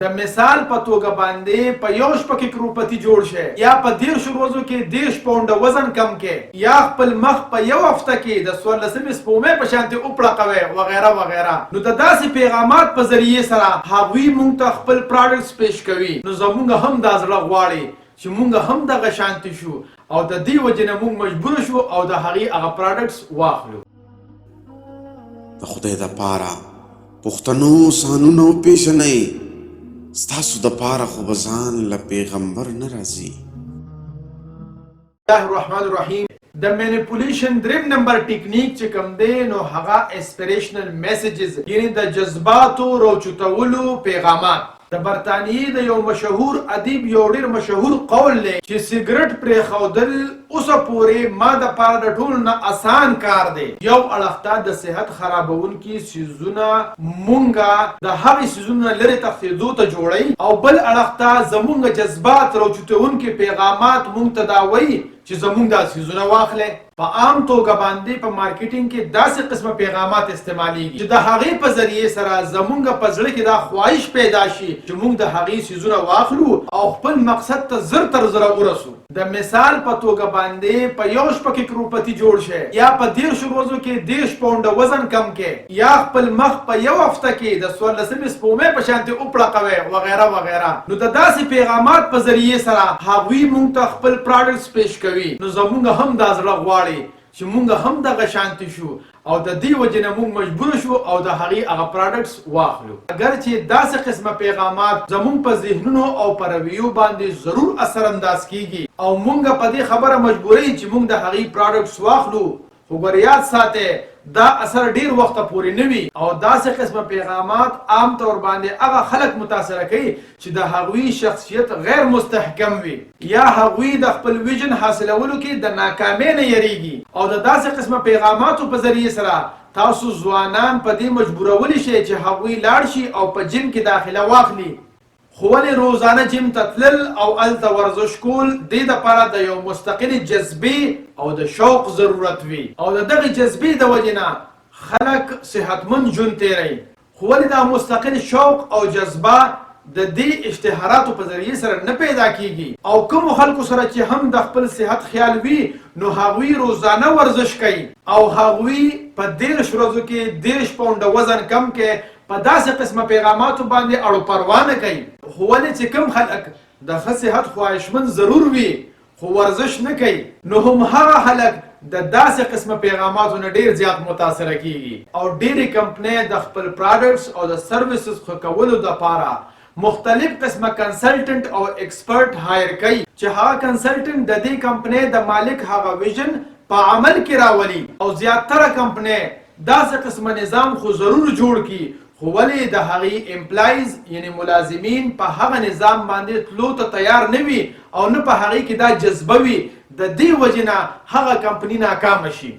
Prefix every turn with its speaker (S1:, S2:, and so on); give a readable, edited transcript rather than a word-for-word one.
S1: د مثال په توګه باندې په یو شپه کې کروپتی جوړ شي یا په 10 ورځو کې 10 پاونډه وزن کم کې یا خپل مخ په یو هفته کې د 14 سپومې په شانتي وپړقوي وغیرہ وغیرہ. نو د داسې پیغامات په ذریعه سره هغوی مونږ ته خپل پروډکټس پیش کوي. نو زمونږ هم دا زړه غواړي چې مونږ هم دغه شانتي شو او د دې وجې نه مونږ مجبور شو او د هغې هغه پروډکټس واخلو.
S2: د خدای دپاره پښتنو سانونو پیژنئ، ستاسو دپاره خو به ځان له پیغمبر نه راځي.
S1: الله الرحمن الرحیم. د مینیپولیشن دریم نمبر ټیکنیک چې کوم دی نو هغه اسپریشنل میسیجز، یعنی د جذباتو راوچتولو پیغامات. د برطانیې د یو مشهور ادیب یو ډیر مشهور قول دی چې سیګریټ پرېښودل اوسه پورې ما دپاره د ټولو نه اسان کار دی. یو اړخ ته د صحت خرابونکي څیزونه مونږه د هغې څیزونو نه لرې تښتېدو ته جوړوي او بل اړخ ته زمونږ جذبات راوچتونکي پیغامات مونږ ته دا وایي چې زمونږ دا څیزونه واخلئ. په عام توګه باندې په مارکیټینګ کې داسې قسمه پیغامات استعمالیږي چې د هغې په ذریعې سره زمونږ په زړه کې دا خواهش پیدا شي چې مونږ د هغې څیزونه واخلو او خپل مقصد ته زر تر زره ورسو. د مثال په توګه باندې په یو شپه کې کروپتی جوړ شي یا په 10 ورځو کې 10 پاونډه وزن کم کې یا خپل مخ په یو هفته کې د 14 سپومې په شانتي وپړقوي وغیرہ وغیرہ. نو د داسې پیغامات په ذریعې سره هغوی مونږ ته خپل پروډکټس پیش کوي. نو زمونږ هم دا زړه غواړي چې مونږ هم دغه شانتي شو او د دې وجې نه مونږ مجبور شو او د هغې هغه پروډکټس واخلو. اگر چې داسې قسمه پیغامات زمونږ په ذهنونو او په رویو باندې ضرور اثر انداز کیږي او مونږ په دې خبره مجبوروي چې مونږ د هغې پروډکټس واخلو، خو ګور یاد ساتئ دا اثر ډیر وخته پورې نه وي او داسې قسمه پیغامات عام طور باندې هغه خلک متاثره کوي چې د هغوی شخصیت غیر مستحکم وي یا هغوی د خپل ویژن حاصلولو کې د ناکامۍ نه یریږي او د داسې قسمه پیغاماتو په ذریعې سره تاسو ځوانان په دې مجبورولی شئ چې هغوی لاړ شي او په جیم کې داخله واخلي. خو ولې روزانه جیم ته تلل او هلته ورزش کول دې دپاره د یو مستقلې جذبې او د شوق ضرورت وي او د دغې جذبې د وجې نه خلک صحتمند ژوند تیروي. خو ولې دا مستقل شوق او جذبه د دې اشتهاراتو په ذریعې سره نه پیدا کیږي او کومو خلکو سره چې هم د خپل صحت خیال وي نو هغوی روزانه ورزش کوي او هغوی په 10 ورځو کې 10 پاونډه وزن کم کې په داسې قسمه پیغاماتو باندې اړو پروا نه کوي. خو ولې چې کوم خلک د ښه صحت خواهشمند ضرور وي خو ورزش نه کوي نو هم هغه خلک د داسې قسمه پیغاماتو نه ډیر زیات متاثره کیږي او ډیرې کمپنۍ د خپل پروډکټس او د سروسز ښه کولو دپاره مختلف قسمه کنسلټنټ او ایکسپرټ هایر کوي چې هغه کنسلټنټ د دې کمپنۍ د مالک هغه ویژن په عمل کې راولي او زیاتره کمپنۍ داسې قسمه نظام خو ضرور جوړ کړي خو ولې د هغې امپلایز یعنی ملازمین په هغه نظام باندې تلو ته تیار نه وي او نه په هغې کې دا جذبه وي د دې وجې نه هغه کمپني ناکامه شي.